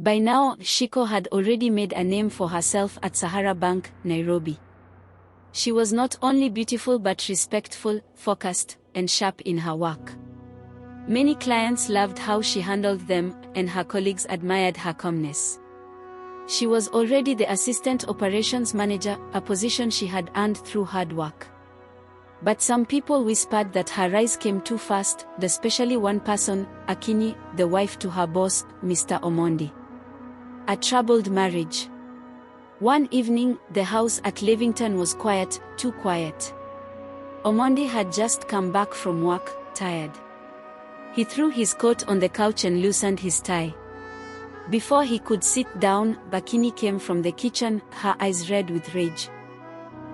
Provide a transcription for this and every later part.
By now, Shiko had already made a name for herself at Sahara Bank, Nairobi. She was not only beautiful but respectful, focused, and sharp in her work. Many clients loved how she handled them, and her colleagues admired her calmness. She was already the assistant operations manager, a position she had earned through hard work. But some people whispered that her rise came too fast, especially one person, Akinyi, the wife to her boss, Mr. Omondi. A troubled marriage. One evening, the house at Levington was quiet, too quiet. Omondi had just come back from work, tired. He threw his coat on the couch and loosened his tie. Before he could sit down, Akinyi came from the kitchen, her eyes red with rage.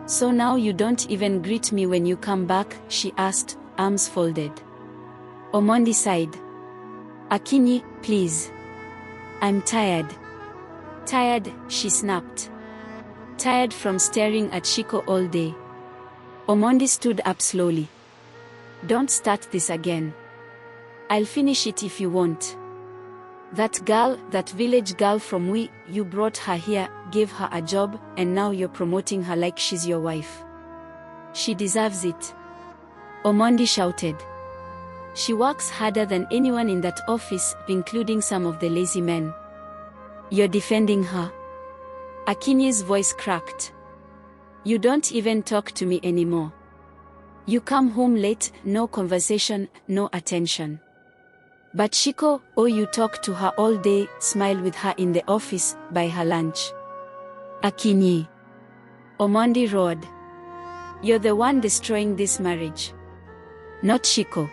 "So now you don't even greet me when you come back?" she asked, arms folded. Omondi sighed. "Akinyi, please. I'm tired." "Tired?" she snapped. "Tired from staring at Shiko all day." Omondi stood up slowly. "Don't start this again. I'll finish it if you won't. That girl, that village girl from you brought her here, gave her a job, and now you're promoting her like she's your wife. She deserves it." Omondi shouted. "She works harder than anyone in that office, including some of the lazy men." "You're defending her?" Akinyi's voice cracked. "You don't even talk to me anymore. You come home late, no conversation, no attention. But Shiko, you talk to her all day, smile with her in the office, buy her lunch." "Akinyi," Omondi roared. "You're the one destroying this marriage. Not Shiko.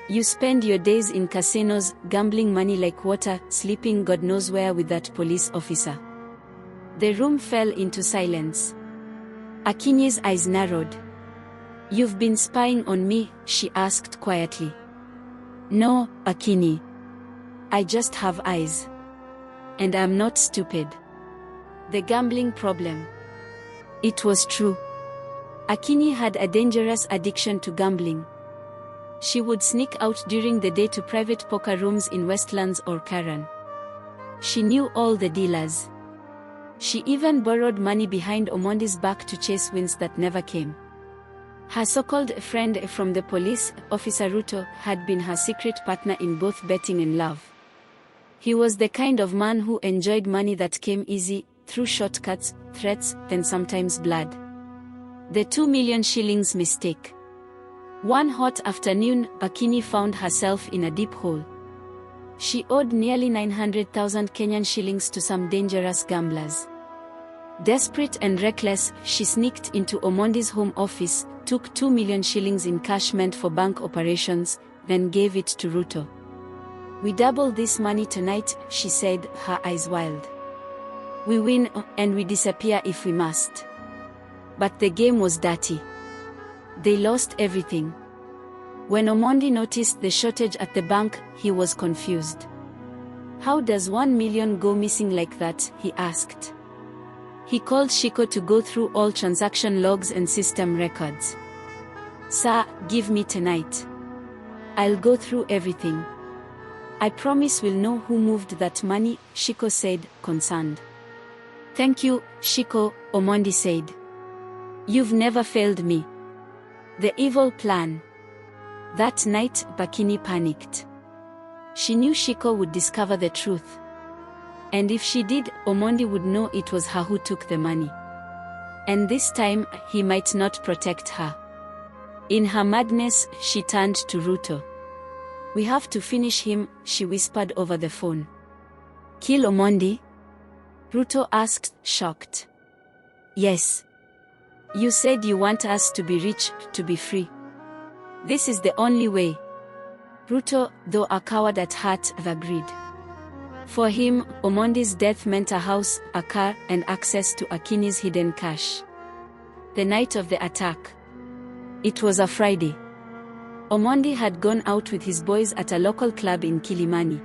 You spend your days in casinos, gambling money like water, sleeping God knows where with that police officer." The room fell into silence. Akinyi's eyes narrowed. "You've been spying on me?" she asked quietly. "No, Akinyi. I just have eyes. And I'm not stupid." The gambling problem. It was true. Akinyi had a dangerous addiction to gambling. She would sneak out during the day to private poker rooms in Westlands or Karen. She knew all the dealers. She even borrowed money behind Omondi's back to chase wins that never came. Her so-called friend from the police, Officer Ruto, had been her secret partner in both betting and love. He was the kind of man who enjoyed money that came easy, through shortcuts, threats, and sometimes blood. The 2 million shillings mistake. One hot afternoon, Akinyi found herself in a deep hole. She owed nearly 900,000 Kenyan shillings to some dangerous gamblers. Desperate and reckless, she sneaked into Omondi's home office, took 2 million shillings in cash meant for bank operations, then gave it to Ruto. "We double this money tonight," she said, her eyes wild. "We win, and we disappear if we must." But the game was dirty. They lost everything. When Omondi noticed the shortage at the bank, he was confused. "How does 1 million go missing like that?" he asked. He called Shiko to go through all transaction logs and system records. "Sir, give me tonight. I'll go through everything. I promise we'll know who moved that money," Shiko said, concerned. "Thank you, Shiko," Omondi said. "You've never failed me." The evil plan. That night, Akinyi panicked. She knew Shiko would discover the truth. And if she did, Omondi would know it was her who took the money. And this time, he might not protect her. In her madness, she turned to Ruto. "We have to finish him," she whispered over the phone. "Kill Omondi?" Ruto asked, shocked. "Yes. You said you want us to be rich, to be free. This is the only way." Ruto, though a coward at heart, agreed. For him, Omondi's death meant a house, a car, and access to Akinyi's hidden cash. The night of the attack. It was a Friday. Omondi had gone out with his boys at a local club in Kilimani.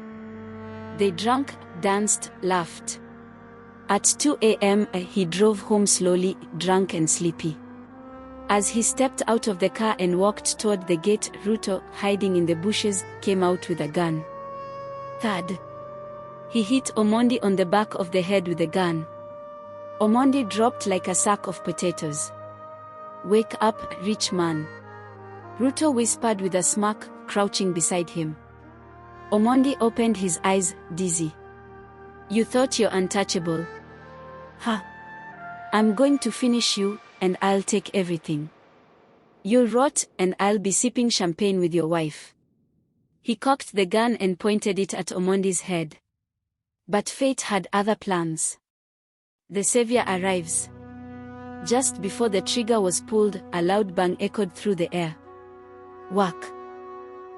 They drank, danced, laughed. At 2 a.m., he drove home slowly, drunk and sleepy. As he stepped out of the car and walked toward the gate, Ruto, hiding in the bushes, came out with a gun. "Third," He hit Omondi on the back of the head with a gun. Omondi dropped like a sack of potatoes. "Wake up, rich man," Ruto whispered with a smirk, crouching beside him. Omondi opened his eyes, dizzy. "You thought you're untouchable? Ha! I'm going to finish you, and I'll take everything. You'll rot, and I'll be sipping champagne with your wife." He cocked the gun and pointed it at Omondi's head. But fate had other plans. The savior arrives. Just before the trigger was pulled, a loud bang echoed through the air. Whack!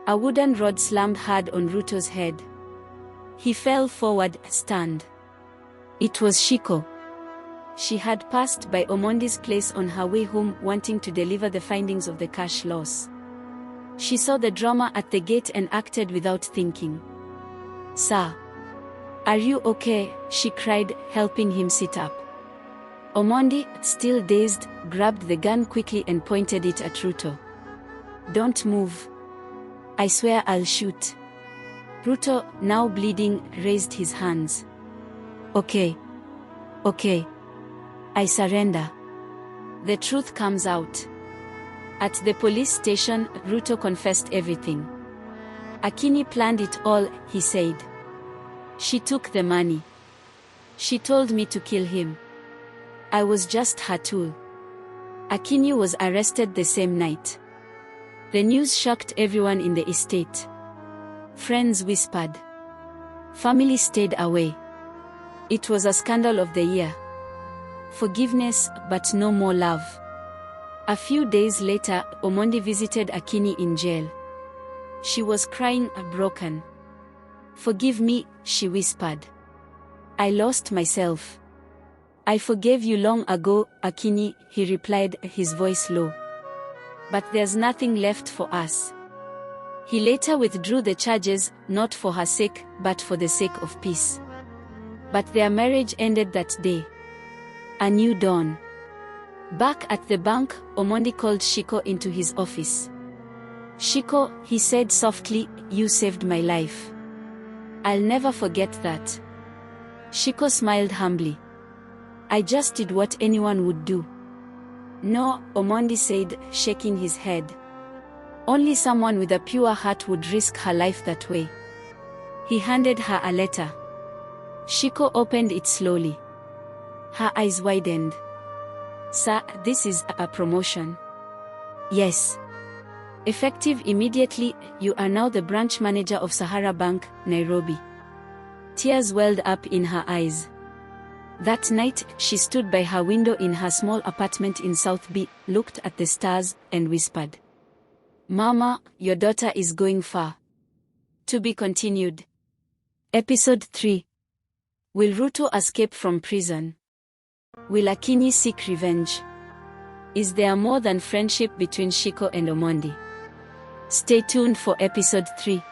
A wooden rod slammed hard on Ruto's head. He fell forward, stunned. It was Shiko. She had passed by Omondi's place on her way home, wanting to deliver the findings of the cash loss. She saw the drama at the gate and acted without thinking. "Sir, are you okay?" she cried, helping him sit up. Omondi, still dazed, grabbed the gun quickly and pointed it at Ruto. "Don't move. I swear I'll shoot." Ruto, now bleeding, raised his hands. Okay. I surrender." The truth comes out. At the police station, Ruto confessed everything. "Akinyi planned it all," he said. "She took the money. She told me to kill him. I was just her tool." Akinyi was arrested the same night. The news shocked everyone in the estate. Friends whispered. Family stayed away. It was a scandal of the year. Forgiveness, but no more love. A few days later, Omondi visited Akinyi in jail. She was crying, broken. "Forgive me," she whispered. "I lost myself." "I forgave you long ago, Akinyi," he replied, his voice low. "But there's nothing left for us." He later withdrew the charges, not for her sake, but for the sake of peace. But their marriage ended that day. A new dawn. Back at the bank, Omondi called Shiko into his office. "Shiko," he said softly, "you saved my life. I'll never forget that." Shiko smiled humbly. "I just did what anyone would do." "No," Omondi said, shaking his head. "Only someone with a pure heart would risk her life that way." He handed her a letter. Shiko opened it slowly. Her eyes widened. "Sir, this is a promotion." "Yes. Effective immediately, you are now the branch manager of Sahara Bank, Nairobi." Tears welled up in her eyes. That night, she stood by her window in her small apartment in South B, looked at the stars, and whispered, "Mama, your daughter is going far." To be continued. Episode 3. Will Ruto escape from prison? Will Akinyi seek revenge? Is there more than friendship between Shiko and Omondi? Stay tuned for episode 3.